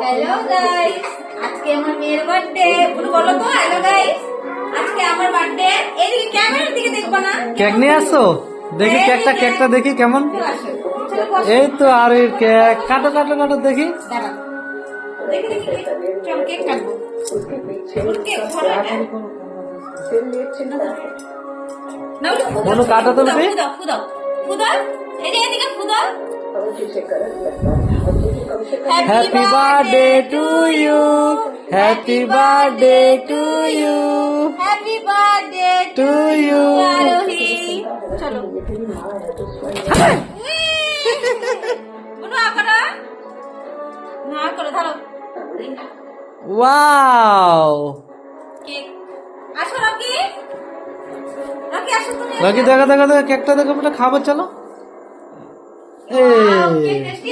Hello guys, আজকে আমার মেয়ের বার্থডে। পুরো বলো তো হ্যালো গাইস, আজকে আমার বার্থডে। এইদিকে ক্যামেরার দিকে দেখবা না। কেক নিয়ে আসছো? দেখি কেকটা দেখি কেমন। চলে আসো, চলো বসো। এই তো আর এই কেক কাটো দেখি। দাঁড়াও, দেখি চল কেক কাটবো। কেক ধরো এটা। নাও বলো কাটো তো বেশি। ফুদাও এদিকে ফুদাও। Happy birthday to you, happy birthday to you, happy birthday to you. Arohi. চলো না করো ধরো ওয়াও। কেক। আসো রকি, আসো তুমি। দেখো কেকটা দেখো, আমরা খাবো চলো। Wow, cake tasty